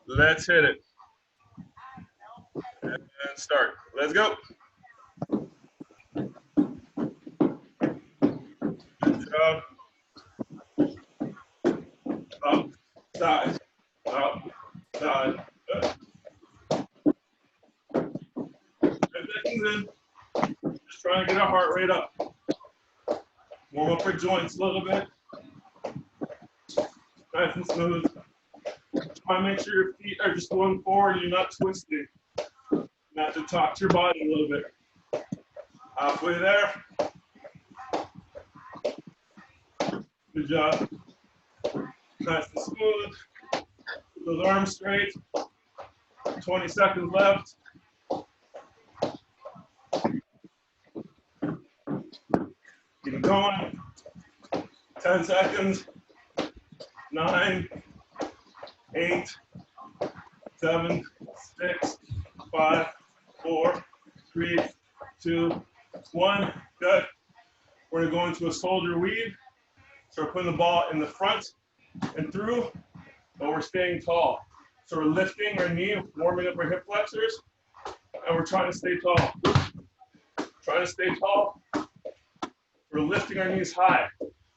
Let's hit it. And start. Let's go. Good job. Up, side, up, side. Up. 10 seconds in. Just trying to get our heart rate up. Warm up our joints a little bit. Nice and smooth. Try to make sure your feet are just going forward. You're not twisting. You have to talk to your body a little bit. Halfway there. Good job. Nice and smooth. Keep those arms straight. 20 seconds left. Keep it going. 10 seconds. 9, 8, 7, 6, 5, 4, 3, 2, 1. Good. We're going to go into a shoulder weave. So we're putting the ball in the front and through, but we're staying tall. So we're lifting our knee, warming up our hip flexors, and we're trying to stay tall. Trying to stay tall. We're lifting our knees high.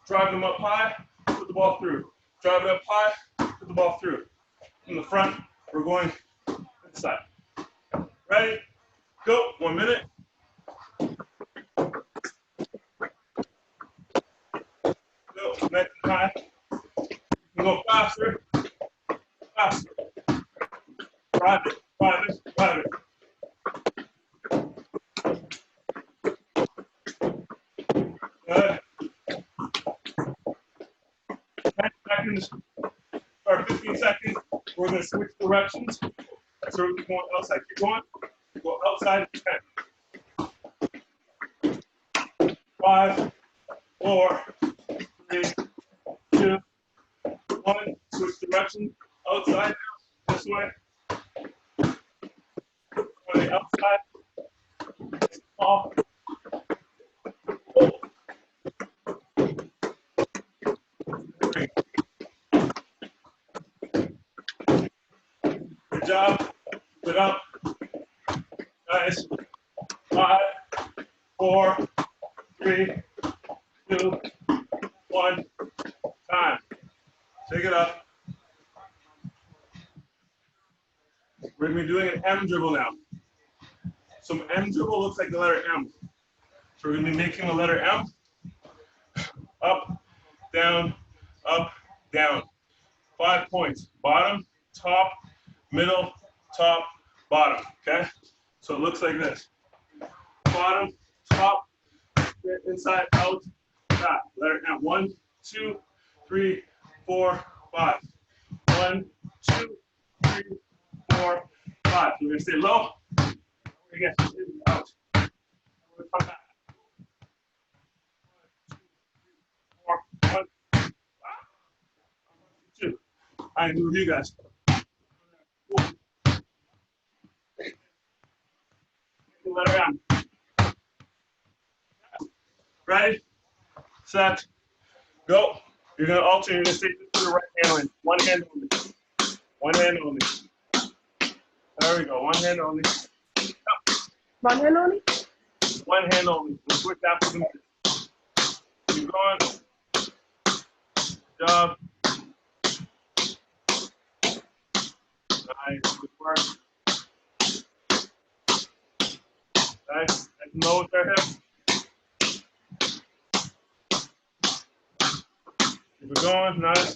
Drive them up high, put the ball through. Drive it up high, put the ball through. In the front, we're going inside. Ready? Go. 1 minute. Go. Next and high. You can go faster. Faster. Drive it. Drive it. Drive it. Good. 10 seconds. Or 15 seconds. We're going to switch directions. So we're going outside. Keep going. Go outside. 10. 5, 4, 3, 2, 1. Switch direction. Outside. This way. On the outside. Off. Good job. Keep it up. Nice. 5, 4, 3, 2, 1. Time. Take it up. We're going to be doing an M dribble now. So M dribble looks like the letter M. So we're going to be making the letter M. Up, down, up, down. 5 points. Bottom, top, middle, top, bottom. Okay? So it looks like this. Bottom, top, inside, out, back. Letter M. 1, 2, 3, 4, 5. 1, 2, 3, 4, 5. We're going to stay low. We're going to get out. We're going to come back. 1, 2, 3, 4, 1, 2. I can do with you guys. 4. Letter M. Ready, set, go. You're going to alternate. You're going to stay to the right hand only. One hand only. One hand only. There we go. One hand only. One hand only? One hand only. We'll switch after the minute. Keep going. Good job. Nice. Good work. Nice. And low with their hips. Keep it going. Nice.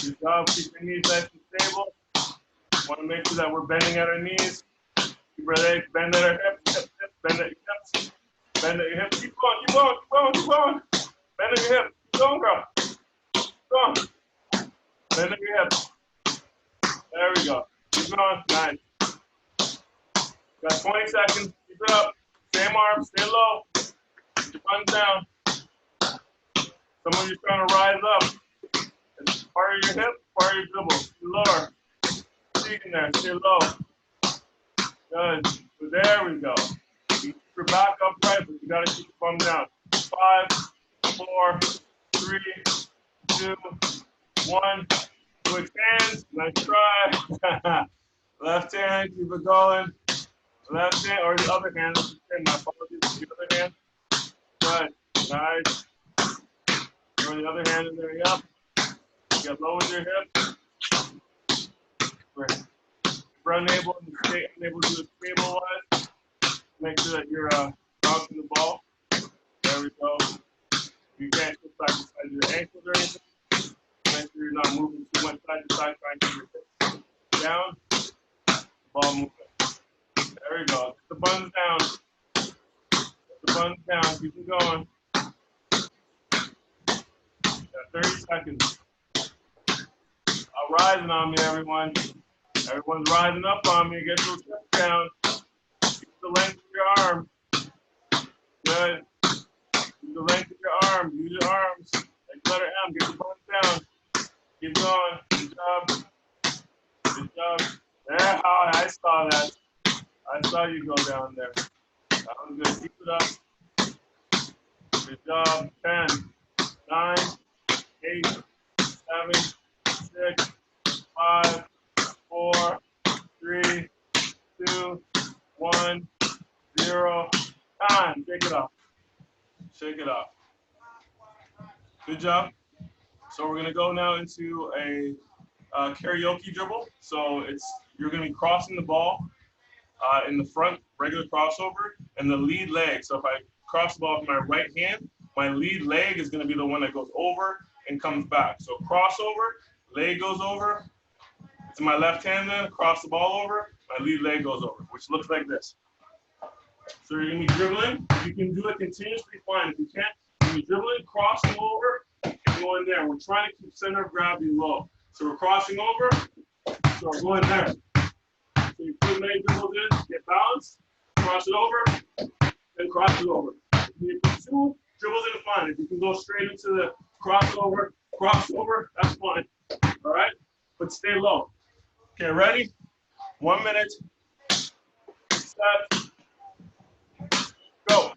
Good job. Keep your knees nice and stable. Want to make sure that we're bending at our knees. Keep our legs, bend at our hips, hips, hips, bend at your hips. Bend at your hips. Keep going, keep going, keep going, keep going. Bend at your hips. Keep going, girl. Keep going. Bend at your hips. There we go. Keep going. Nice. Got 20 seconds. Keep it up. Same arm. Stay low. Keep your buns down. Some of you trying to rise up. It's part of your hip, part of your dribble. Stay lower. Stay in there. Stay low. Good. So there we go. You keep your back upright, but you got to keep your bum down. 5, 4, 3, 3, 2, 1. Switch hands. Nice try. Left hand, keep it going. Left hand, or the other hand. My apologies. The other hand. Good. Nice. Throw the other hand in there. Yep. Get low with your hip. We're unable to do it stable-wise. Make sure that you're bouncing the ball. There we go. You can't go side to side of your ankles or anything. Make sure you're not moving too much side to side, trying to keep your hips down. Ball movement. There we go. Get the buns down. Get the buns down. Keep it going. Got 30 seconds. Rising on me, everyone. Everyone's rising up on me. Get those hips down. Keep the length of your arm. Good. Keep the length of your arm. Use your arms. Like letter M. Get the buns down. Keep going. Good job. Good job. There. Oh, I saw that. I saw you go down there. That was good. Keep it up. Good job. 10, 9, 8, 7, 6, 5, 4, 3, 2, 1, 0. Time. Shake it off. Shake it off. Good job. So we're gonna go now into a karaoke dribble. So you're gonna be crossing the ball in the front, regular crossover, and the lead leg. So if I cross the ball with my right hand, my lead leg is gonna be the one that goes over and comes back. So crossover, leg goes over. It's my left hand then, cross the ball over, my lead leg goes over, which looks like this. So you're gonna be dribbling. If you can do it continuously, fine. If you can't, you're gonna be dribbling, crossing over, and going there. We're trying to keep center of gravity low. So we're crossing over, so we're going there. So you put many dribbles in, get balanced, cross it over, then cross it over. If you put 2 dribbles in, fine. If you can go straight into the crossover, that's fine. All right? But stay low. Okay, ready? 1 minute. Set. Go.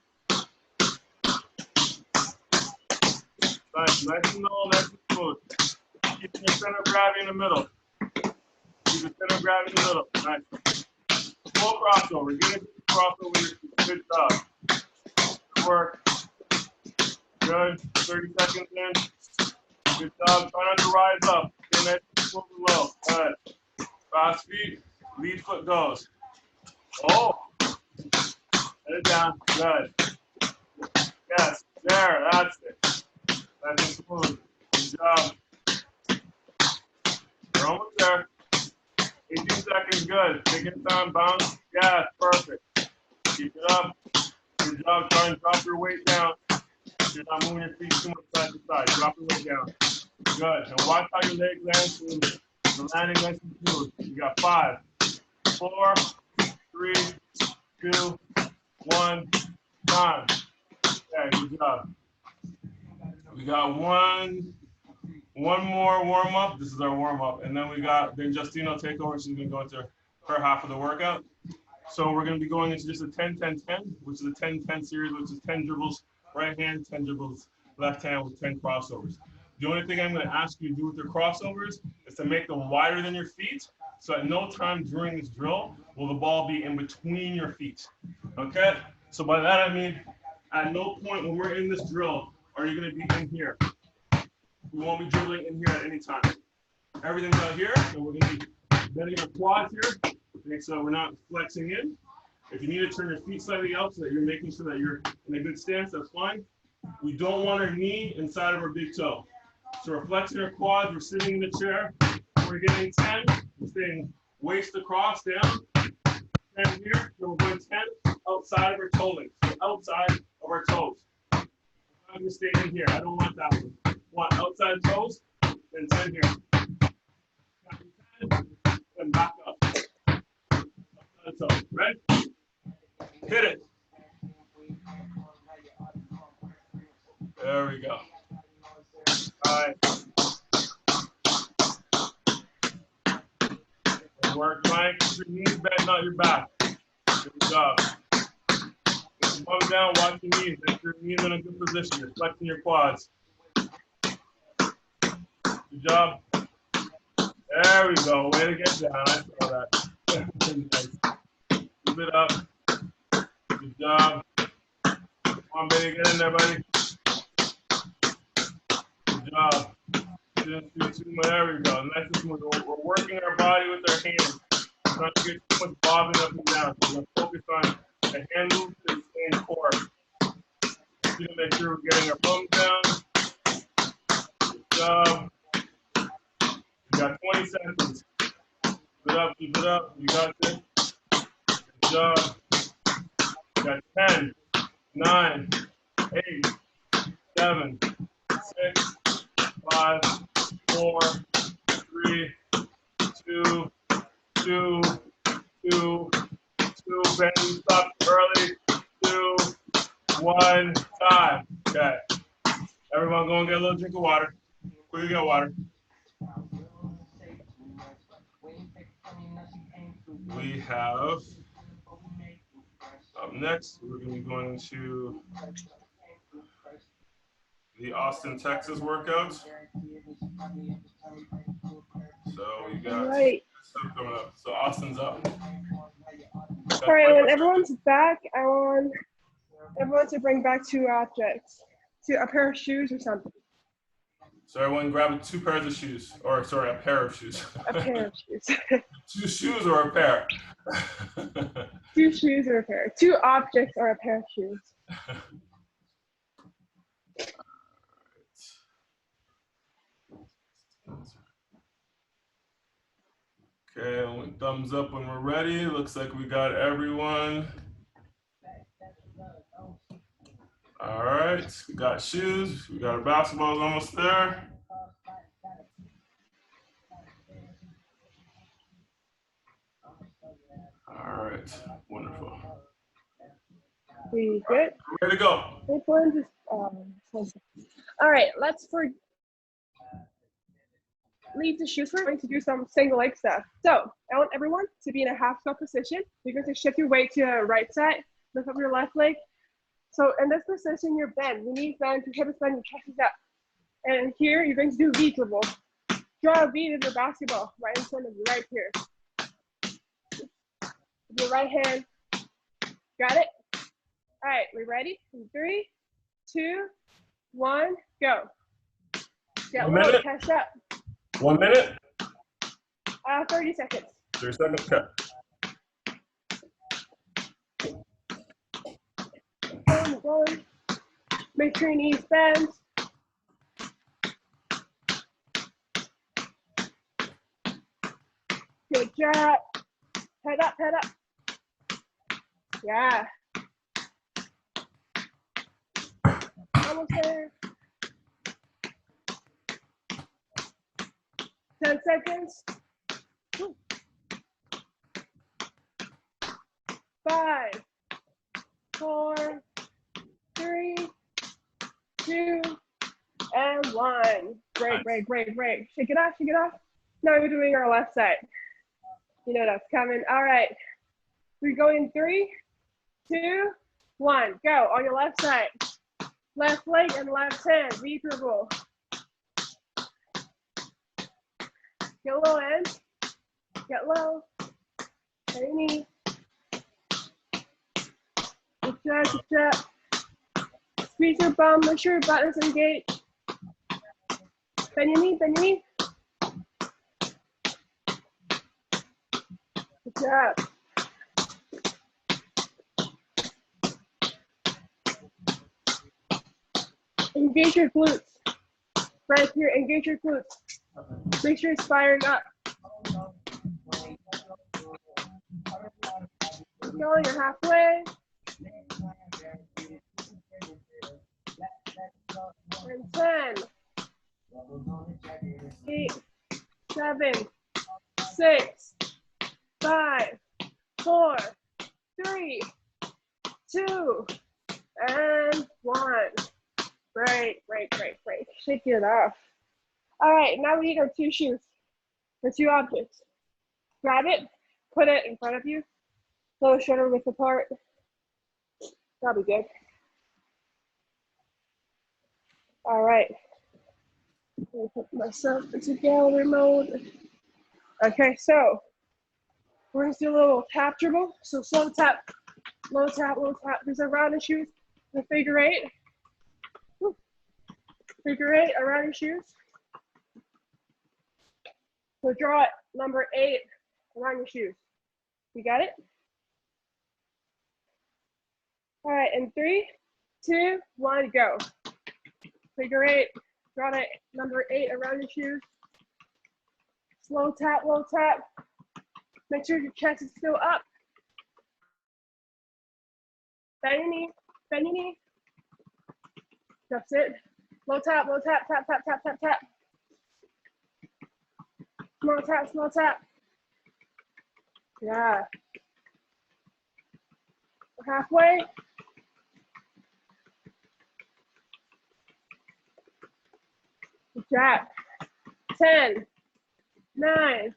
Nice and low, nice and smooth. Keeping your center of gravity in the middle. Keep the center of gravity in the middle. Nice. Full crossover. Get into the crossover. Good job. Good work. Good. 30 seconds in. Good job. Try not to rise up. Stay nice and smooth and low. Good. Fast feet. Lead foot goes. Oh. Let it down. Good. Yes. There. That's it. Nice and smooth. Good job. You're almost there. 18 seconds. Good. Take it down. Bounce. Yeah. Perfect. Keep it up. Good job. Try and drop your weight down. You're not moving your feet too much side to side. Drop your weight down. Good. And watch how your leg lands smooth. The landing nice and smooth. You got 5, 4, 3, 2, 1. Time. Okay, good job. We got one more warm up. This is our warm up, and then Justina will take over. She's gonna go into her half of the workout. So we're gonna be going into just a 10-10-10, which is a 10-10 series, which is 10 dribbles right hand, 10 dribbles left hand with 10 crossovers. The only thing I'm going to ask you to do with your crossovers is to make them wider than your feet. So at no time during this drill will the ball be in between your feet. Okay? So by that I mean, at no point when we're in this drill are you going to be in here. We won't be dribbling in here at any time. Everything's out here, and we're going to be bending our quads here. Okay, so we're not flexing in. If you need to turn your feet slightly out so that you're making sure that you're in a good stance, that's fine. We don't want our knee inside of our big toe. So we're flexing our quads, we're sitting in the chair, we're getting 10, we're staying waist across down, 10 here, then we're going 10 outside of our toe links, so outside of our toes. I'm going to stay in here, I don't want that one. I want outside toes, then 10 here. 10, and back up. Outside toes, ready? Hit it. There we go. All right. Good work, Mike. Keep your knees bent, not your back. Good job. Get your bum down, watch your knees. Make sure your knees in a good position. You're flexing your quads. Good job. There we go. Way to get down. I saw that. Nice. Keep it up. Good job. Come on, baby. Get in there, buddy. Good job. Didn't do too much. There we go. Nice and smooth. We're working our body with our hands. We're not to get too much bobbing up and down. So we're going to focus on the hand movement and staying core. Just to make sure we're getting our thumbs down. Good job. You got 20 seconds. Keep it up, keep it up. You got this. Good job. You got 10, 9, 8, 7, 6, 5, 4, 3, 2, 2, 2, 2. Ben, you stopped early. 2, 1, time. Okay. Everyone go and get a little drink of water. Where you get water? We have, up next, we're going to be going to the Austin, Texas workouts. So we got stuff coming up. So Austin's up. All right, when everyone's back, I want everyone to bring back 2 objects, a pair of shoes or something. So everyone grab 2 pairs of shoes, or sorry, a pair of shoes. A pair of shoes. 2 shoes or a pair? 2 shoes or a pair. 2 objects or a pair of shoes. Okay, thumbs up when we're ready. Looks like we got everyone. All right, we got shoes. We got our basketballs almost there. All right, wonderful. We good? Ready to go. All right, let's leave the shoes. We're going to do some single leg stuff. So I want everyone to be in a half squat position. You're going to shift your weight to the right side, lift up your left leg. So in this position, you're bent. Your knees bend, your hips bend, your chest is up. And here, you're going to do V dribble. Draw a V with your basketball right in front of you, right here. With your right hand. Got it? All right, we ready? In 3, 2, 1, go. Get 1 low, minute. catch up. 1 minute. 30 seconds. 30 seconds, cut. Going. Make sure your knees bend. Good job. Head up, head up. Yeah. Almost there. 10 seconds. 5, 4, 3, 2, and 1. Break, break, break, break. Shake it off, shake it off. Now we're doing our left side. You know that's coming. All right. We're going 3, 2, 1. Go on your left side. Left leg and left hand. V dribble. Get low end. Get low. Bend your knee. Good job, good job. Squeeze your bum. Make sure your butt is engaged. Bend your knee, bend your knee. Good job. Engage your glutes. Right here, engage your glutes. Make sure it's firing up. Keep going, you're halfway. And 10, 8, 7, 6, 5, 4, 3, 2, and 1. Break, break, break, break. Shake it off. All right, now we need our 2 shoes, or 2 objects. Grab it, put it in front of you, little shoulder width apart. That'll be good. All right. Let me put myself into gallery mode. Okay, so we're gonna do a little tap dribble. So slow tap, low tap, low tap. These are round and shoes. The figure eight. Woo. Figure eight around your shoes. So draw it, number 8 around your shoes. You got it? All right, in 3, 2, 1, go. Figure eight, draw it, number 8 around your shoes. Slow tap, low tap. Make sure your chest is still up. Bend your knee, bend your knee. That's it. Low tap, tap, tap, tap, tap, tap. Small tap, small tap. Yeah. We're halfway. Good job. 10, 9,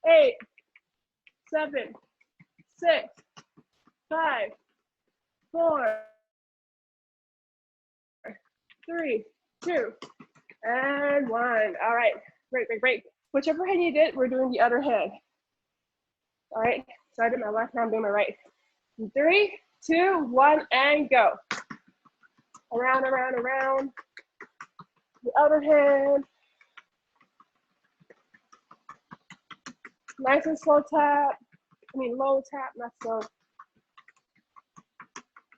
8, 7, 6, 5, 4, 3, 2, and 1. All right, great, great, great. Whichever hand you did, we're doing the other hand. All right, so I did my left, now I'm doing my right. 3, 2, 1, and go. Around, around, around. The other hand. Nice and slow tap. I mean, low tap, not slow.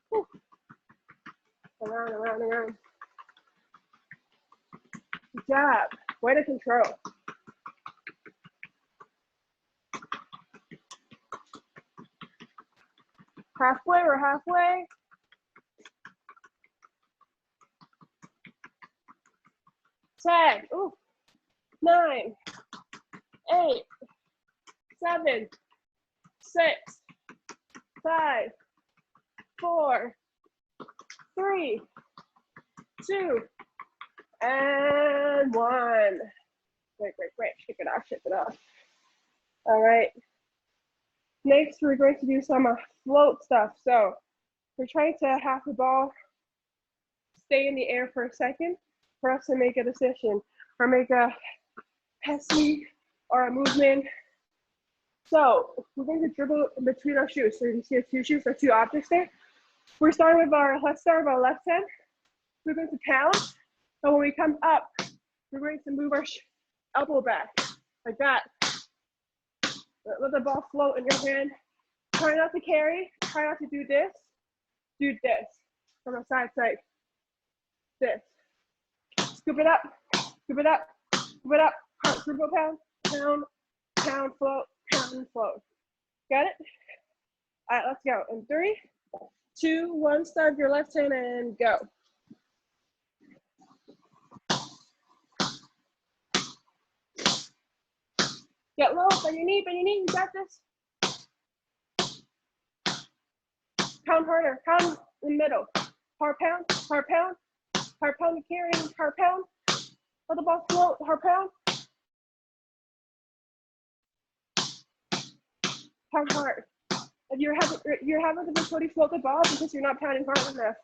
Whew. Around, around, around. Good job. Way to control. Halfway, we're halfway. 10, ooh, 9, 8, 7, 6, 5, 4, 3, 2, and 1. Great, great, great. Shake it off, shake it off. All right. Next, we're going to do some float stuff. So we're trying to have the ball stay in the air for a second for us to make a decision or make a passing or a movement. So we're going to dribble in between our shoes. So you can see 2 shoes or 2 objects there. We're starting with let's start with our left hand. We're going to pound. So when we come up, we're going to move our elbow back like that. Let the ball float in your hand. Try not to carry. Try not to do this. Do this from a side side. This. Scoop it up. Scoop it up. Scoop it up. Dribble, pound, pound, pound, float, pound, and float. Got it? All right, let's go. In 3, 2, 1. Start your left hand and go. Get low, bend your knee, you got this. Pound harder, pound in the middle. Hard pound, hard pound, hard pound to carry, hard pound. Let the ball float, hard pound. Pound hard. If you're having difficulty float the ball because you're not pounding hard enough.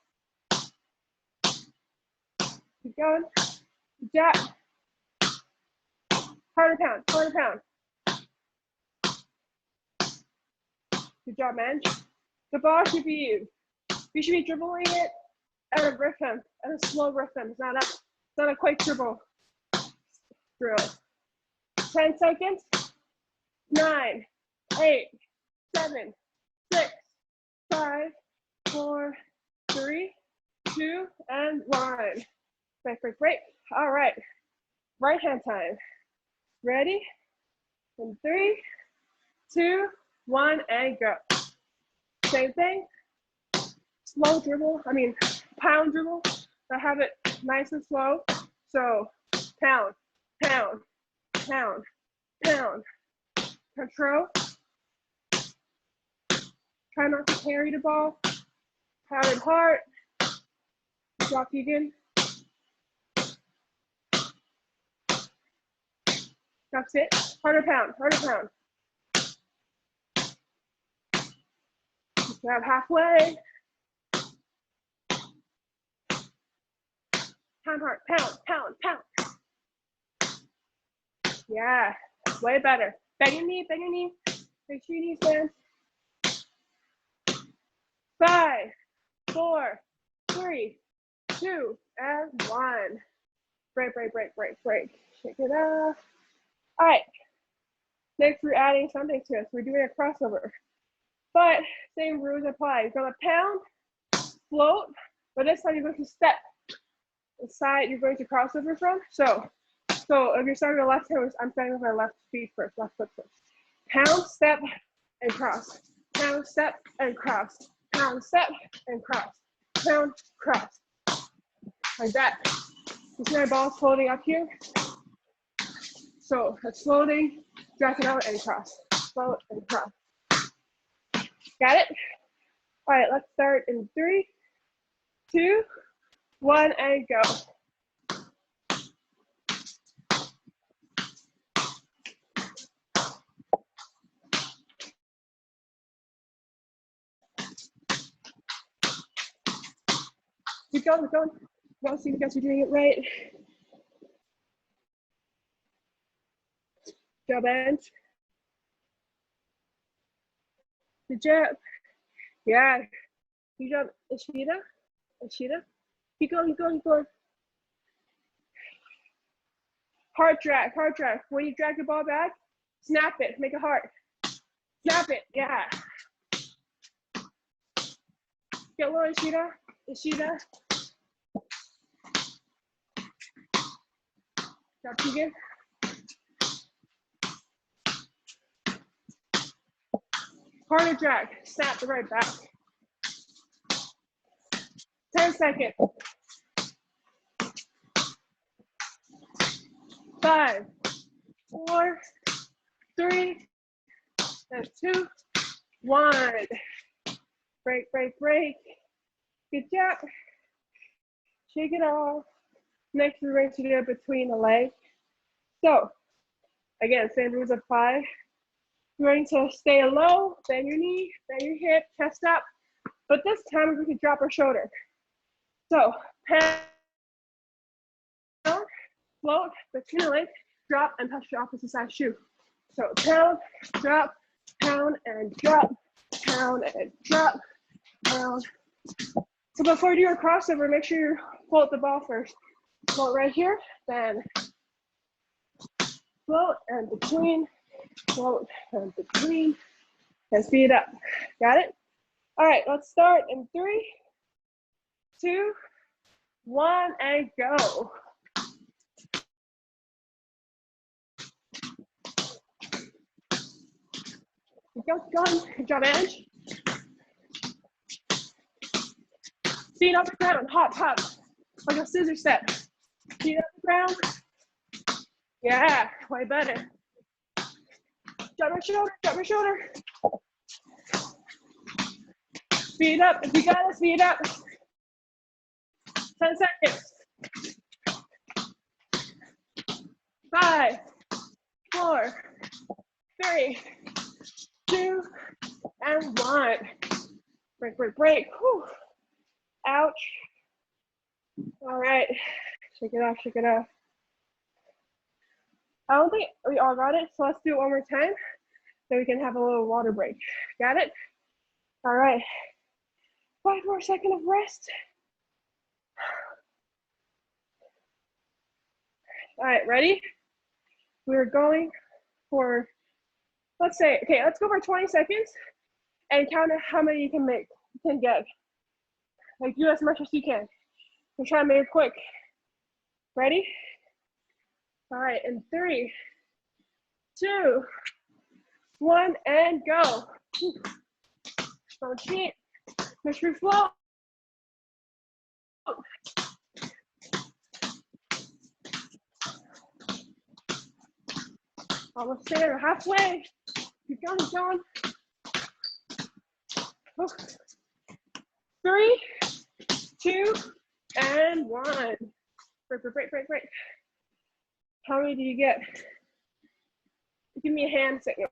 Keep going. Jab. Harder pound, harder pound. Good job, man. The ball should be you. You should be dribbling it at a rhythm, at a slow rhythm. It's not a quick dribble drill. 10 seconds. 9, 8, 7, 6, 5, 4, 3, 2, and 1. Break, break, break. All right. Right hand time. Ready? In 3, 2, 1, and go. Same thing. Slow dribble. Pound dribble. I have it nice and slow. So pound, pound, pound, pound. Control. Try not to carry the ball. Pound it hard. Drop Egan. That's it. Harder pound, harder pound. Grab halfway. Pound hard, pound, pound, pound. Yeah, way better. Bend your knee, bend your knee. Make sure your knees bend. 5, 4, 3, 2, and 1. Break, break, break, break, break. Shake it off. All right. Next, we're adding something to it. We're doing a crossover. But same rules apply. You're going to pound, float, but this time you're going to step the side you're going to crossover from. So if you're starting with the left hand, I'm starting with my left feet first, left foot first. Pound, step, and cross. Pound, step, and cross. Pound, step, and cross. Pound, cross. Like that. You see my ball floating up here? So it's floating, drag it out, and cross. Float and cross. Got it? All right, let's start in 3, 2, 1, and go. Keep going, keep going. Well, see if you guys are doing it right. Job bench. Good job. Yeah. Good job, Ishida. Ishida. Keep going, keep going, keep going. Heart drag, heart drag. When you drag the ball back, snap it, make a heart. Snap it, yeah. Get low, Ishida. Ishida. Drop Keegan. Harder drag, snap the right back. 10 seconds. 5, 4, 3, and 2, 1. Break, break, break. Good job. Shake it off. Next, we're going to do it between the legs. So, again, same rules apply. You're going to stay low, bend your knee, bend your hip, chest up. But this time, we're going to drop our shoulder. So, pound, float between the legs, drop, and touch the opposite side shoe. So, pound, drop, pound, and drop, pound, and drop, pound. So before you do your crossover, make sure you float the ball first. Float right here, then float and between, float and between, and speed up. Got it? All right, let's start in 3, 2, 1, and go. Good job, Ange. Feet off the ground, hop, hop, like a scissor step. Feet off the ground. Yeah, way better. Drop your shoulder, drop your shoulder. Speed up, if you got it, speed up. 10 seconds. 5, 4, 3, 2, and 1. Break, break, break. Whew. Ouch. All right, shake it off, shake it off. I don't think we all got it, so let's do it one more time, then we can have a little water break. Got it? All right, 5 more seconds of rest. All right, ready? We're going for, let's say, okay, let's go for 20 seconds and count how many you can get. Like, do as much as you can. We're trying to make it quick. Ready? All right, in 3, 2, 1, and go. Don't cheat. Make sure you float. Almost there, halfway. Keep going, keep going. 3, 2, and 1. Break, break, break, break, break. How many do you get? Give me a hand signal.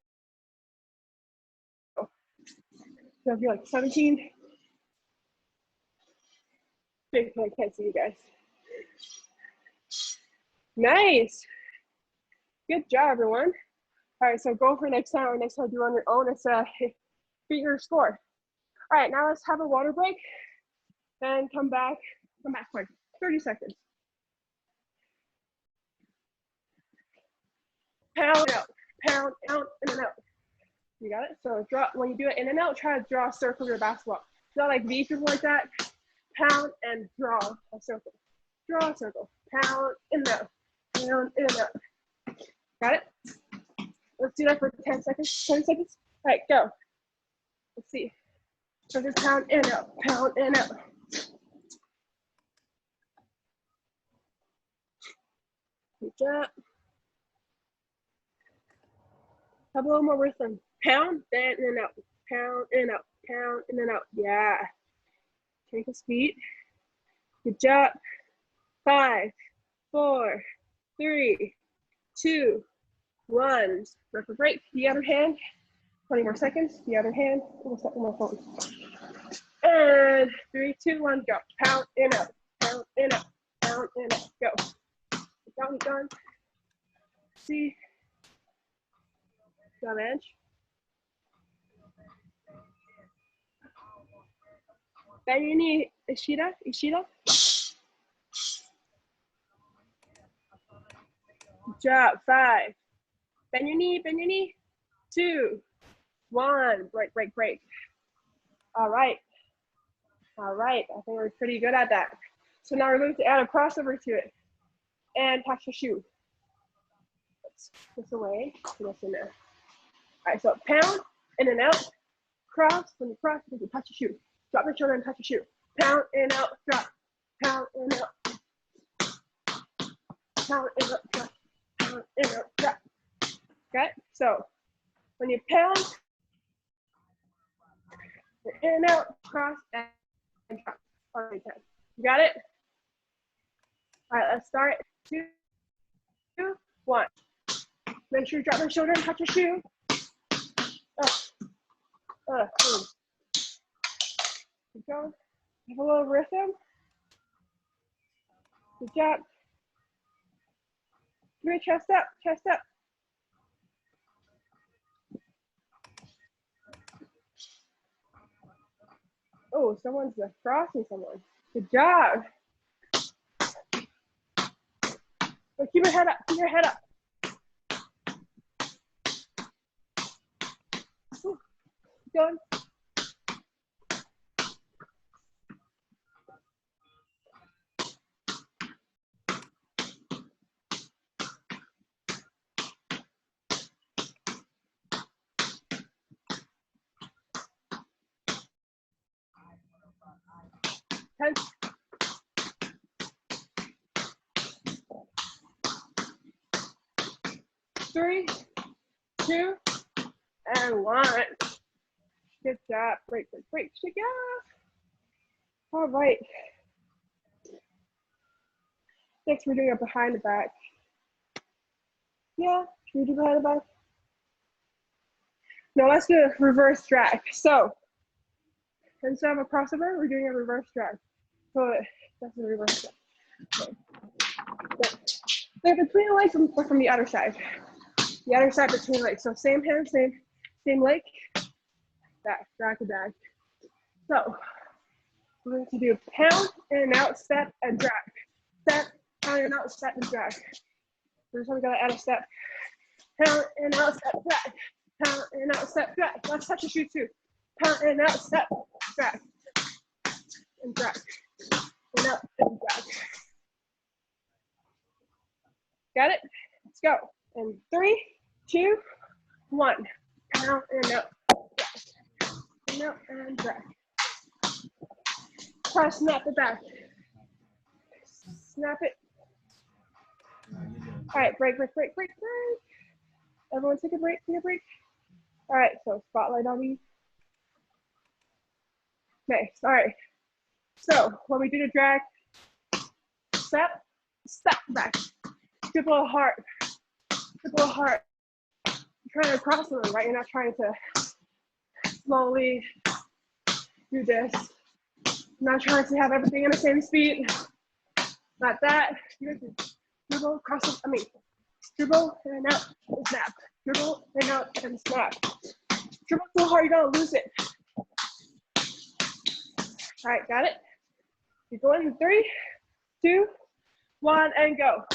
So if you're like 17. I can't see you guys. Nice. Good job, everyone. All right, so go for next time, or next time do on your own. It's beat your score. All right, now let's have a water break and come back quick, 30 seconds. Pound out, in and out. You got it? So draw, when you do it in and out, try to draw a circle with your basketball. Not like V people like that. Pound and draw a circle. Draw a circle. Pound in and out. Pound in and out. Got it? Let's do that for 10 seconds. 10 seconds. All right, go. Let's see. So just pound in and out. Pound in and out. Good job. Have a little more rhythm. Pound, then in and out. Pound, in and out. Pound, in and out. Yeah. Take his feet. Good job. 5, 4, 3, 2, 1. Break for break. The other hand. 20 more seconds. The other hand. Almost got one more phone. And 3, 2, 1, go. Pound, in and out. Pound, in and out. Pound, in and out. Go. Keep going. See. Good edge. Bend your knee, Ishida. Good job. 5. Bend your knee. 2, 1. Break. All right. I think we're pretty good at that. So now we're going to add a crossover to it and touch the shoe. Let's put this away. Put this in there. All right, so pound, in and out, cross. When you cross, you can touch your shoe. Drop your shoulder and touch your shoe. Pound, in and out, drop. Pound, in and out. Pound, in and out, drop. Pound, in and out, drop. Okay, so when you pound, in and out, cross, and drop. All right, you got it? All right, let's start. 2, 1. Make sure you drop your shoulder and touch your shoe. Keep going. Have a little rhythm. Good job. Give it chest up. Oh, someone's crossing someone. Good job. So keep your head up. Keep going. Ten. 3, 2, and 1. Good job. Break. Shake it off. All right. Next, we're doing a behind the back. Yeah, should we do behind the back? No, let's do a reverse drag. So instead of a crossover, we're doing a reverse drag. So that's a reverse drag. Okay. They're between the legs or from the other side. The other side between legs. So same hand, same leg. Back, drag to back. So we're going to do pound, in and out, step, and drag. Step, pound, in and out, step, and drag. We're just going to add a step. Pound, in and out, step, drag. Pound, in and out, step, drag. Let's touch the shoe too. Pound, in and out, step, drag. And drag. In and out, and drag. Got it? Let's go. And 3, 2, 1. Pound, in and out. In and out, and drag. Try to snap it back. Snap it. All right, break. Everyone take a break. All right, so spotlight on me. Okay, all right. So when we do the drag, step back. Skip a little hard. You're trying to cross the room, right? You're not trying to slowly do this. You're not trying to have everything in the same speed. Not that. You're going to dribble, cross, Dribble and out and snap. Dribble and out and snap. Dribble so hard you're gonna lose it. All right, got it? You go in 3, 2, 1, and go.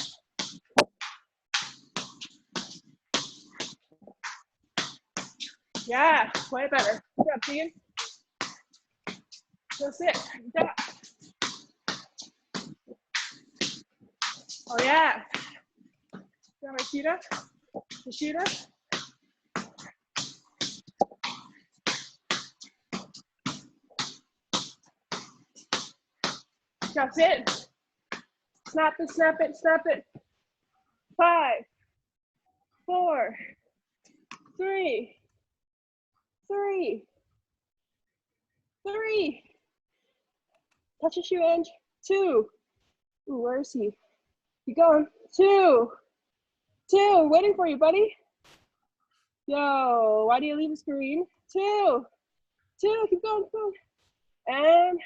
Yeah, way better. Good job, Tegan. That's it. Yeah. Oh yeah. Got my Rashida. Rashida. That's it. Snap it, snap it, snap it. 5, 4, 3, 3. Touch your shoe, Ange. 2. Ooh, where is he? Keep going. 2. Waiting for you, buddy. Yo, why do you leave the screen? 2. Keep going, keep going.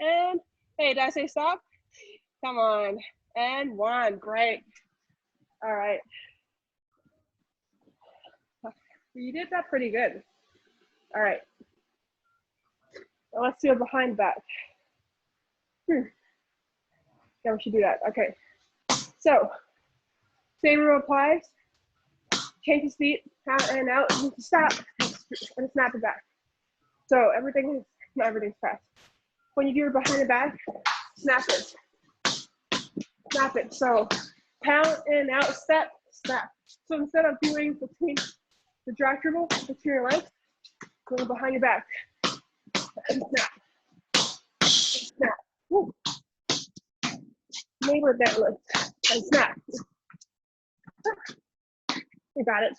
And, hey, did I say stop? Come on. And 1, great. All right. You did that pretty good. All right. Now let's do a behind back. Yeah, we should do that. Okay. So, same rule applies. Change his feet, out and out, and stop, and snap it back. So not everything's fast. When you do your behind the back, snap it. Snap it. So, pound and out, step, snap. So instead of doing between the drag dribble, between your legs, go behind your back, and snap. Snap. Woo. Neighbor deadlift, and snap. You got it.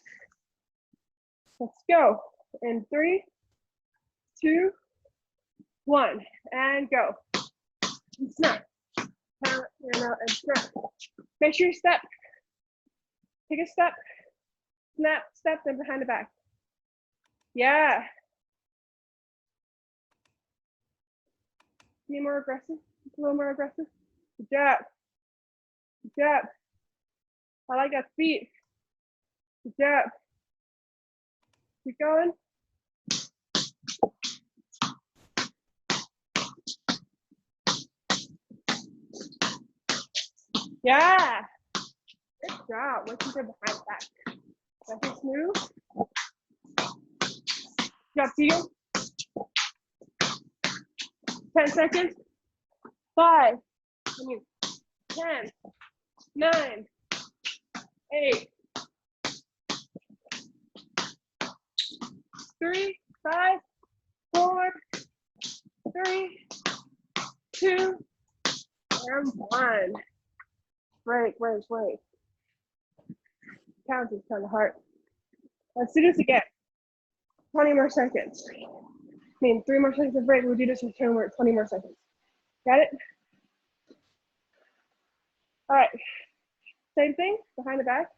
Let's go. In 3, 2, 1, and go. And snap. Pound and out and snap. Make sure you step. Take a step. Snap, step, then behind the back. Yeah. Be more aggressive. A little more aggressive. Good job. Good job. I like that speed. Good job. Keep going. Yeah. Good job. Let's keep it behind back. Nice and smooth. Good job, Tegan. 10 seconds. 5, 10, 9, 8, 3, 5, 4, 3, 2, and 1. Break. Counting kind of hard. Let's do this again. 20 more seconds. 3 more seconds of break. We'll do this for 20 more seconds. Got it? All right. Same thing, behind the back.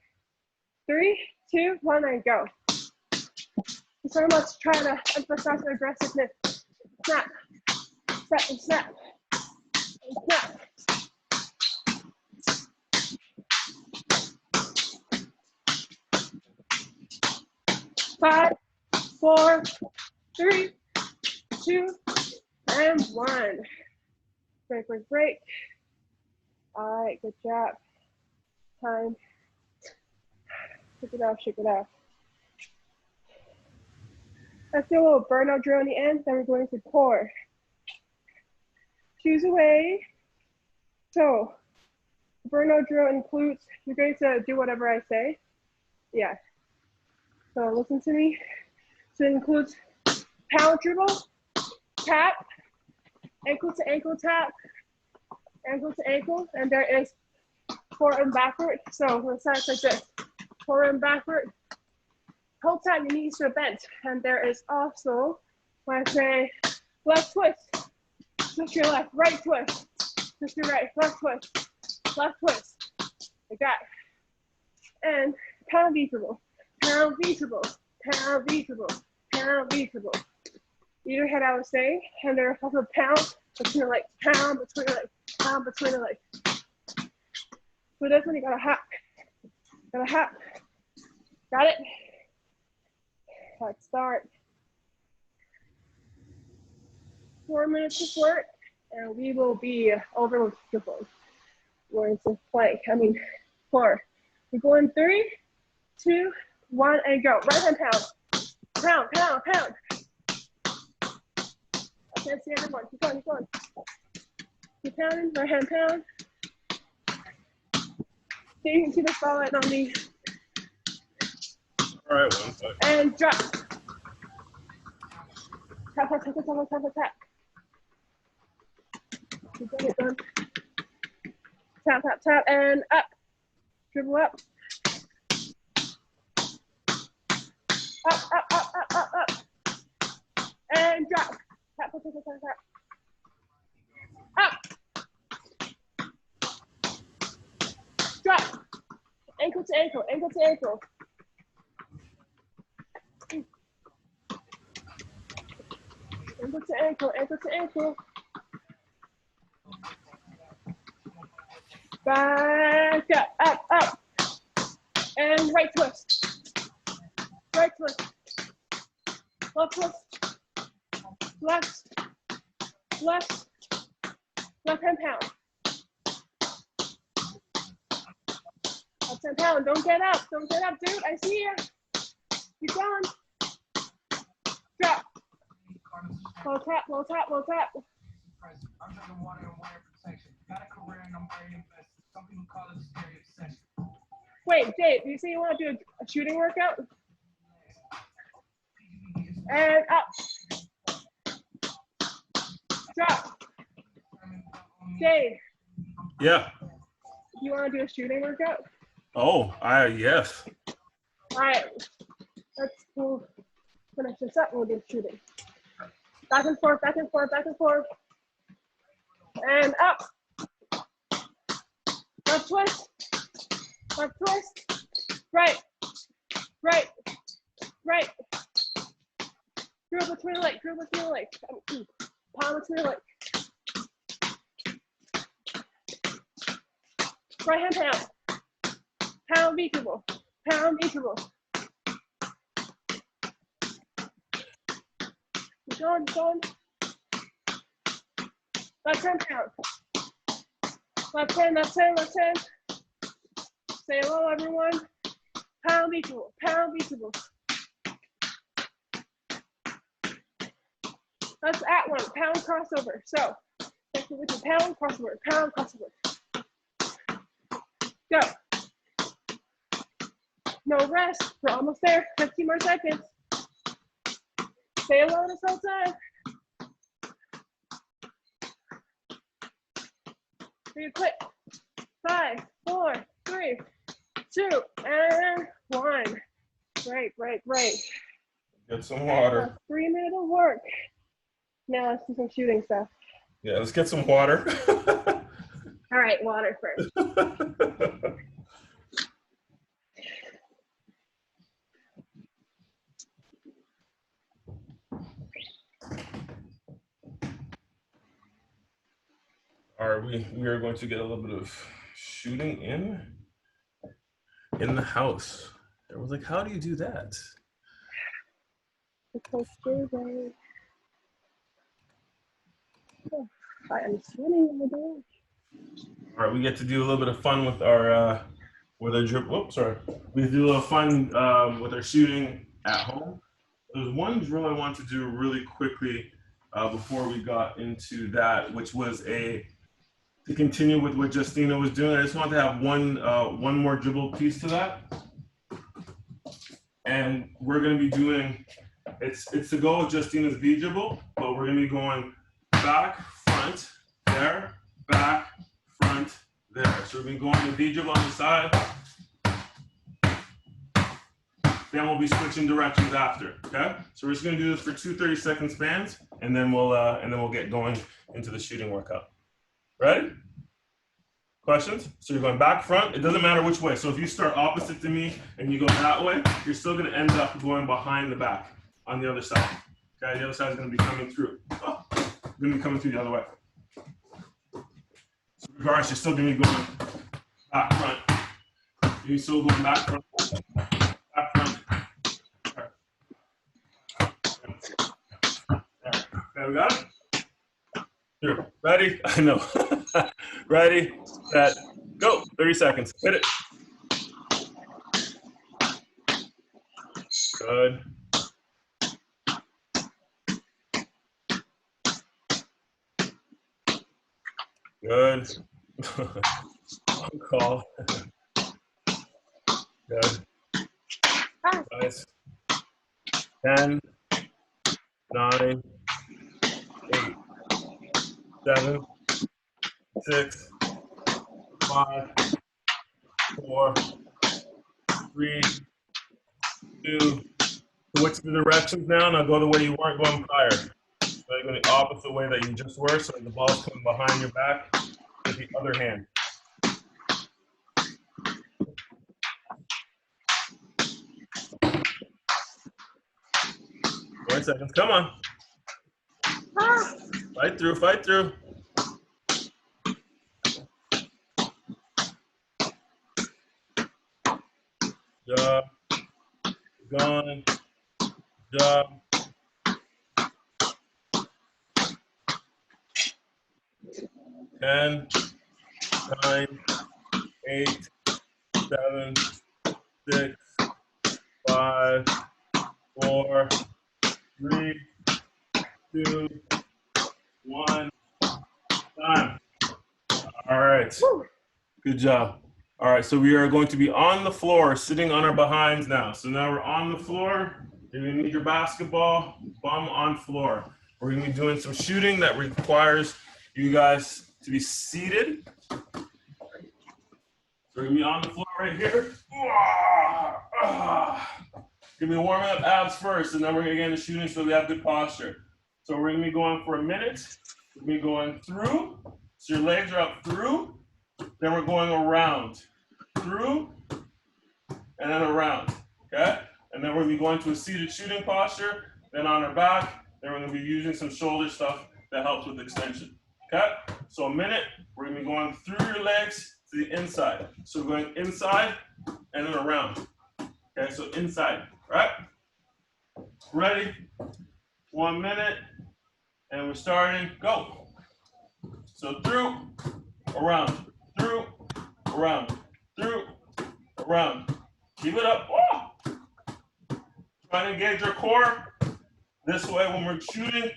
3, 2, 1, and go. I'm very much trying to emphasize aggressiveness. Snap, step, and snap, and snap. Five, 4, 3, 2, and 1. Break. All right, good job. Time. Shake it off. Let's do a little burnout drill in the end, then we're going to core. Choose a way. So, burnout drill includes, you're going to do whatever I say. Yeah. So listen to me. So it includes pound dribble, tap, ankle to ankle tap, ankle to ankle, and there is forward and backward. So when it's like this, forward and backward. Whole time your knees are bent. And there is also, when I say left twist, twist your left, right twist, twist your right, left twist, like that. And pound V dribble. Pound V dribble, pound V dribble, pound V dribble. Either head I would say, and there's also pound between the legs, pound between the legs, pound between the legs. So that's when you gotta hop. Got a hat. Got it? Let's start. 4 minutes of work, and we will be over with triples. We're into plank. 4. We're going 3, 2, 1, and go. Right hand pound. Pound, pound, pound. I can't see everyone. Keep going, keep going. Keep pounding. Right hand pound. So you can see the spotlight on me. All right, 1 second. And drop. Tap, tap, tap, tap, tap, tap, tap, tap. Keep going, keep going. Tap, tap, tap, and up. Dribble up. Up, up, up, up, up, up. And drop. Tap, tap, tap, tap, tap. Up. Drop. Ankle to ankle, ankle to ankle. Ankle to ankle, ankle to ankle. Back up, up. And right twist. Right twist. Left twist. Left. Left. Left hand pound. Left hand pound. Don't get up. Don't get up, dude. I see you. Keep going. Drop. Low tap, low tap, low tap. I'm drinking water and water protection. Got a career and I'm very invested. Some people call it a scary obsession. Wait, Dave, do you say you want to do a shooting workout? And up. Drop. Dave. Yeah. You want to do a shooting workout? Oh, yes. All right. We'll finish this up and we'll do shooting. Back and forth, back and forth, back and forth. And up. Left twist. Left twist. Right. Right. Right. Drill between the legs. Drill between the legs. Palm between the legs. Right hand pound. Pound V dribble. Pound V dribble. Keep going, keep going. Left hand pound. Left hand, left hand, left hand. Say hello, everyone. Pound V dribble. Pound V dribble. That's at one. Pound crossover. So, with the pound crossover. Pound crossover. Go. No rest. We're almost there. 15 more seconds. Stay hello this whole time. Pretty quick. 5, 4, 3, 2, and 1. Great, great, great. Get some water. 3 minutes of work. Now let's do some shooting stuff. Yeah, let's get some water. All right, water first. All right, we are going to get a little bit of shooting in the house. I was like, how do you do that? I am swimming in the door. All right, we get to do a little bit of fun with our dribble. Whoops, sorry. We do a little fun with our shooting at home. There's one drill I want to do really quickly before we got into that, which was to continue with what Justina was doing. I just want to have one more dribble piece to that, and we're going to be doing it's to go with Justina's V dribble, but we're going to be going back, front, there, back, front, there. So we're going to be going the V dribble on the side. Then we'll be switching directions after. Okay. So we're just going to do this for 2 30-second spans, and then we'll get going into the shooting workout. Ready? Questions? So you're going back, front. It doesn't matter which way. So if you start opposite to me and you go that way, you're still going to end up going behind the back on the other side. Okay. The other side is going to be coming through. Oh, going to be coming through the other way. So regardless, you're still going to be going back, front. You still going back front. Back front. Okay, we got it? Here, ready? I know. Ready, set, go. 30 seconds. Hit it. Good. Good. Long call. Good. Nice. 10, 9, 8, 7, 6, 5, 4, 3, 2. Switch the directions now. Now go the way you weren't going prior. So you're going the opposite way that you just were. So the ball's coming behind your back with the other hand. 20 seconds. Come on. Fight through. Fight through. Job. Gone. Job. 10, 9, 8, 7, 6, 5, 4, 3, 2, 1. Time. All right. Good job. All right, so we are going to be on the floor, sitting on our behinds now. So now we're on the floor. You're gonna need your basketball, bum on floor. We're gonna be doing some shooting that requires you guys to be seated. So we're gonna be on the floor right here. Gonna be warming up abs first, and then we're gonna get into shooting so we have good posture. So we're gonna be going for a minute. We're gonna be going through, so your legs are up through. Then we're going around, through, and then around, okay? And then we're gonna be going to a seated shooting posture, then on our back, then we're gonna be using some shoulder stuff that helps with extension, okay? So a minute, we're gonna be going through your legs to the inside. So we're going inside and then around, okay? So inside, right? Ready? 1 minute, and we're starting, go. So through, around. Through, around, through, around. Keep it up. Oh! Try to engage your core. This way, when we're shooting,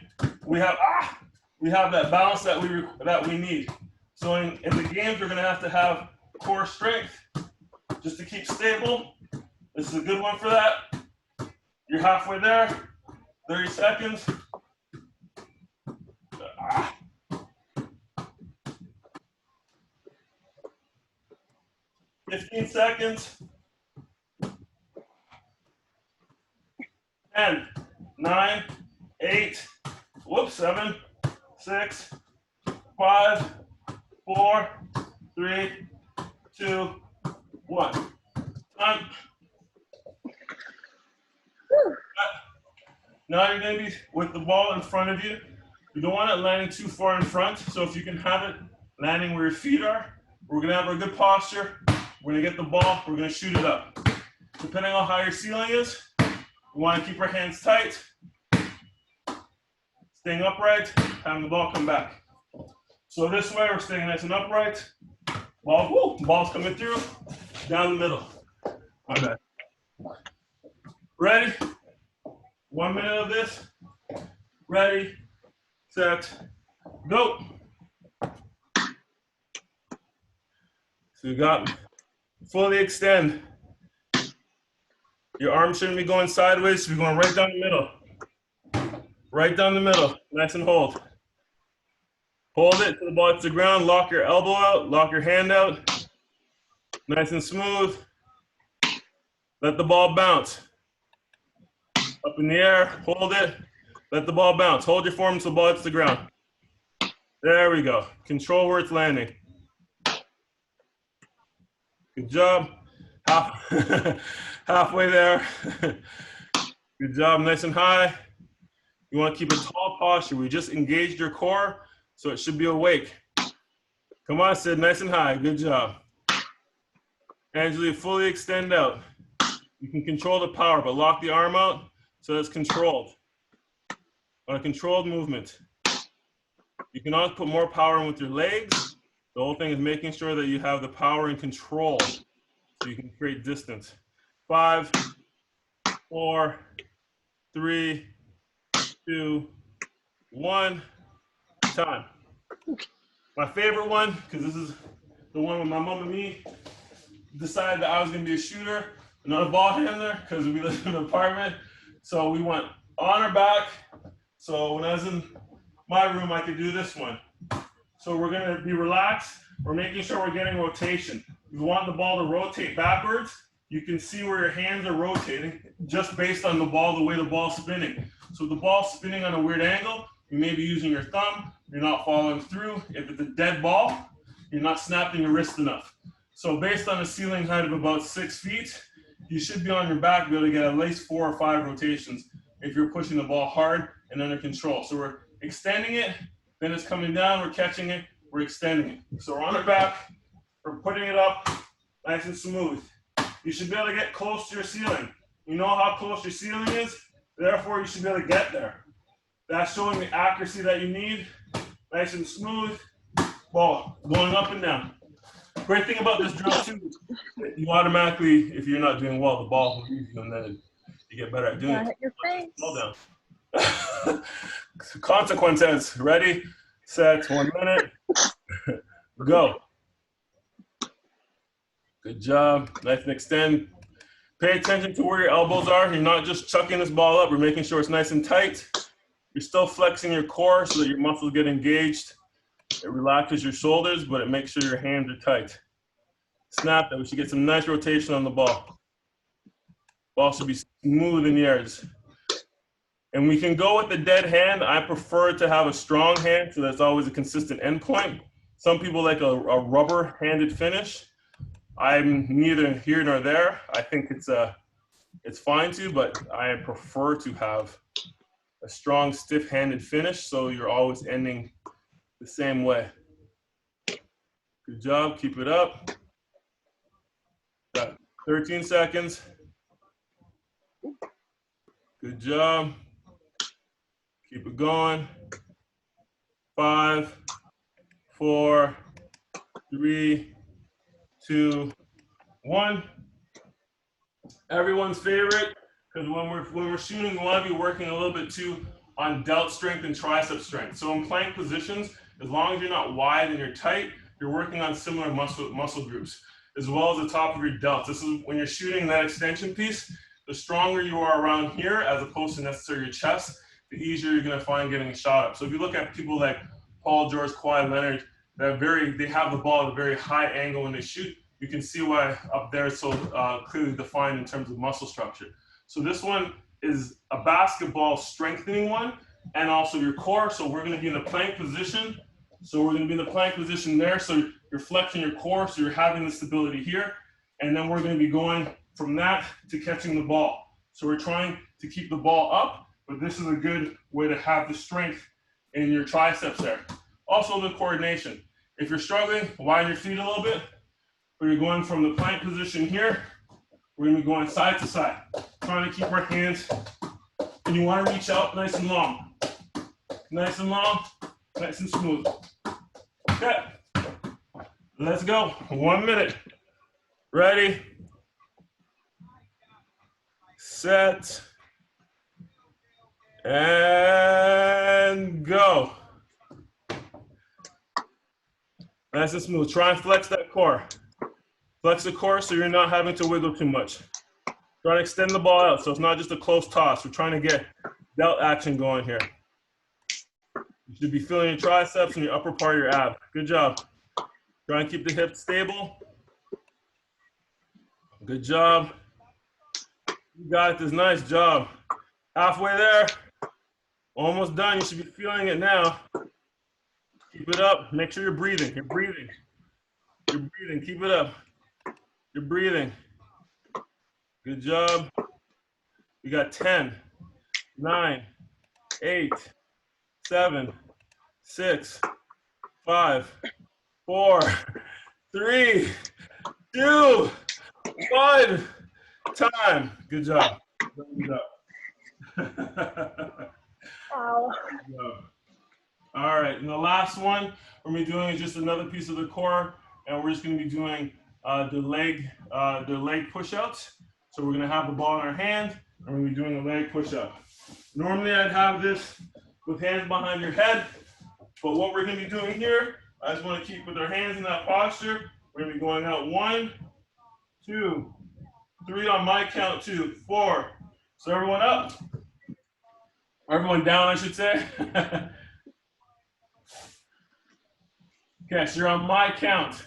we have that balance that we need. So in the games, we're gonna have to have core strength just to keep stable. This is a good one for that. You're halfway there. 30 seconds. 15 seconds. 10, 9, 8, 7, 6, 5, 4, 3, 2, 1. Time. Now you're going to be with the ball in front of you. You don't want it landing too far in front. So if you can have it landing where your feet are, we're going to have a good posture. We're going to get the ball. We're going to shoot it up. Depending on how your ceiling is, we want to keep our hands tight, staying upright, having the ball come back. So this way, we're staying nice and upright. Ball's coming through, down the middle. My bad. Ready? 1 minute of this. Ready, set, go. So you got fully extend. Your arms shouldn't be going sideways, so you're going right down the middle. Right down the middle, nice and hold. Hold it till the ball hits the ground, lock your elbow out, lock your hand out. Nice and smooth. Let the ball bounce. Up in the air, hold it. Let the ball bounce. Hold your form until the ball hits the ground. There we go. Control where it's landing. Good job. Halfway there. Good job, nice and high. You want to keep a tall posture. We just engaged your core, so it should be awake. Come on, Sid, nice and high. Good job. Angela, fully extend out. You can control the power, but lock the arm out so it's controlled. On a controlled movement. You can always put more power in with your legs. The whole thing is making sure that you have the power and control so you can create distance. 5, 4, 3, 2, 1. Time. My favorite one, because this is the one with my mom and me decided that I was going to be a shooter, not a ball handler, because we live in an apartment. So we went on our back. So when I was in my room, I could do this one. So we're going to be relaxed. We're making sure we're getting rotation. If you want the ball to rotate backwards, you can see where your hands are rotating just based on the ball, the way the ball's spinning. So if the ball's spinning on a weird angle, you may be using your thumb, you're not following through. If it's a dead ball, you're not snapping your wrist enough. So based on a ceiling height of about 6 feet, you should be on your back, be able to get at least 4 or 5 rotations if you're pushing the ball hard and under control. So we're extending it, then it's coming down, we're catching it, we're extending it. So we're on our back, we're putting it up nice and smooth. You should be able to get close to your ceiling. You know how close your ceiling is, therefore you should be able to get there. That's showing the accuracy that you need, nice and smooth, ball going up and down. Great thing about this drill too, you automatically, if you're not doing well, the ball will leave you and then you get better at doing it. Your face. Slow down. Consequences. Ready, set, 1 minute. Go. Good job. Nice and extend. Pay attention to where your elbows are. You're not just chucking this ball up. We're making sure it's nice and tight. You're still flexing your core so that your muscles get engaged. It relaxes your shoulders, but it makes sure your hands are tight. Snap that. We should get some nice rotation on the ball. Ball should be smooth in the air. And we can go with the dead hand. I prefer to have a strong hand, so that's always a consistent end point. Some people like a rubber-handed finish. I'm neither here nor there. I think it's fine too, but I prefer to have a strong, stiff-handed finish, so you're always ending the same way. Good job. Keep it up. Got 13 seconds. Good job. Keep it going. 5, 4, 3, 2, 1. Everyone's favorite, because when we're shooting, we want to be working a little bit too on delt strength and tricep strength. So in plank positions, as long as you're not wide and you're tight, you're working on similar muscle groups, as well as the top of your delts. This is when you're shooting that extension piece, the stronger you are around here, as opposed to necessarily your chest, the easier you're going to find getting a shot up. So if you look at people like Paul George, Kawhi Leonard, they have the ball at a very high angle when they shoot. You can see why up there it's so clearly defined in terms of muscle structure. So this one is a basketball strengthening one, and also your core. So we're going to be in the plank position. So we're going to be in the plank position there. So you're flexing your core, so you're having the stability here. And then we're going to be going from that to catching the ball. So we're trying to keep the ball up, but this is a good way to have the strength in your triceps there. Also the coordination. If you're struggling, widen your feet a little bit. But you're going from the plank position here, we're going to be going side to side, trying to keep our hands, and you want to reach out nice and long. Nice and long, nice and smooth. Okay, let's go. 1 minute. Ready, set, and go. Nice and smooth. Try and flex that core. Flex the core so you're not having to wiggle too much. Try to extend the ball out so it's not just a close toss. We're trying to get delt action going here. You should be feeling your triceps and your upper part of your ab. Good job. Try and keep the hips stable. Good job. You got this. Nice job. Halfway there. Almost done. You should be feeling it now. Keep it up. Make sure you're breathing. You're breathing. You're breathing. Keep it up. You're breathing. Good job. We got 10, 9, 8, 7, 6, 5, 4, 3, 2, One. Time. Good job. Good job. Ow. Good job. All right, and the last one we're going to be doing is just another piece of the core, and we're just going to be doing the leg push-ups. So we're going to have the ball in our hand, and we're going to be doing a leg push-up. Normally I'd have this with hands behind your head, but what we're going to be doing here, I just want to keep with our hands in that posture. We're going to be going out 1, 2, 3 on my count, 2, 4. So everyone up. Everyone down, I should say. Okay, so you're on my count.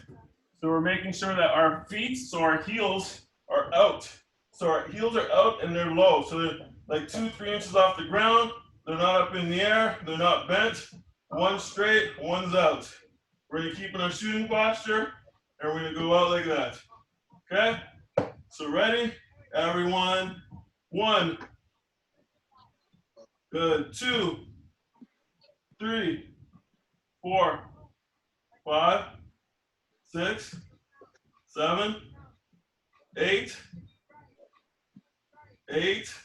So we're making sure that our feet, so our heels are out. So our heels are out and they're low. So they're like 2-3 inches off the ground. They're not up in the air. They're not bent. One's straight, one's out. We're gonna keep in our shooting posture and we're gonna go out like that. Okay? So ready? Everyone. 1. Good. 2, 3, 4, 5, 6, 7, 8, 8,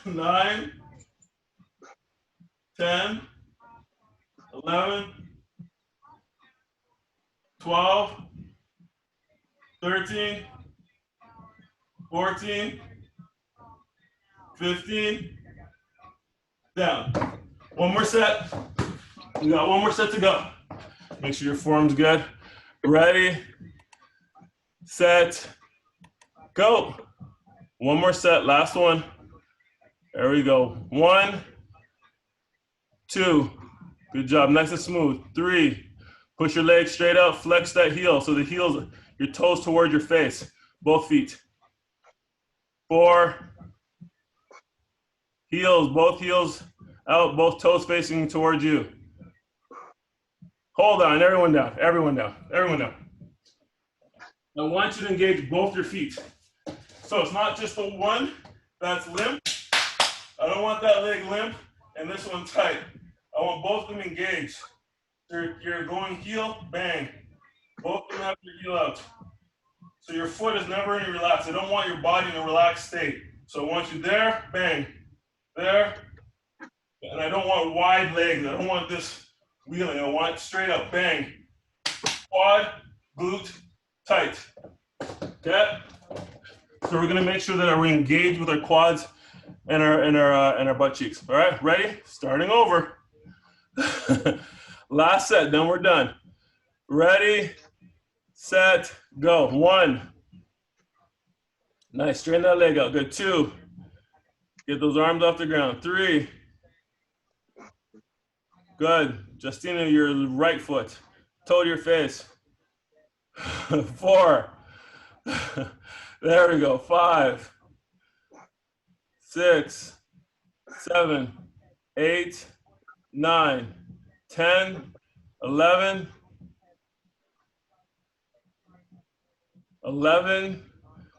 9, 10, 11, 12, 13, 14, 15, down. One more set. We got one more set to go. Make sure your form's good. Ready, set, go. One more set, last one. There we go. 1, 2. Good job, nice and smooth. 3. Push your legs straight out, flex that heel. So the heels, your toes toward your face, both feet. 4. Heels, both heels out, both toes facing towards you. Hold on, everyone down, everyone down, everyone down. I want you to engage both your feet. So it's not just the one that's limp. I don't want that leg limp and this one tight. I want both of them engaged. You're going heel, bang. Both of them have your heel out. So your foot is never in a relaxed. I don't want your body in a relaxed state. So I want you there, bang, there. And I don't want wide legs. I don't want this wheeling. I want straight up, bang. Quad, glute, tight. Okay? So we're gonna make sure that we're engaged with our quads and our butt cheeks. All right, ready? Starting over. Last set, then we're done. Ready, set, go. 1. Nice, straighten that leg out. Good. 2. Get those arms off the ground. 3. Good. Justina, your right foot. Toe to your face. 4. There we go. 5, 6, 7, 8, 9, 10, 11,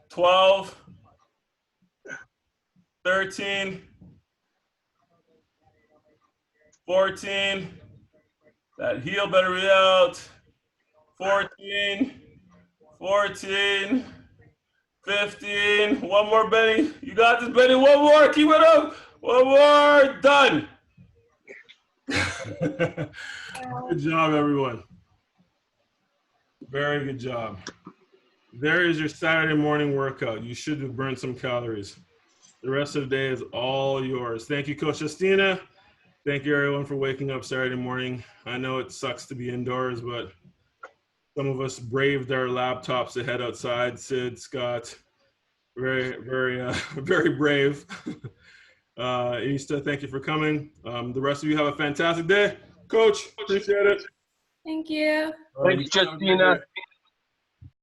12, 13, 14. That heel better be out. 14, 15. One more, Benny. You got this, Benny. One more. Keep it up. One more. Done. Good job, everyone. Very good job. There is your Saturday morning workout. You should have burned some calories. The rest of the day is all yours. Thank you, Coach Justina. Thank you, everyone, for waking up Saturday morning. I know it sucks to be indoors, but some of us braved our laptops to head outside. Sid, Scott, very, very, very brave. Easter, thank you for coming. The rest of you have a fantastic day. Coach, appreciate it. Thank you. Thank you, Justina.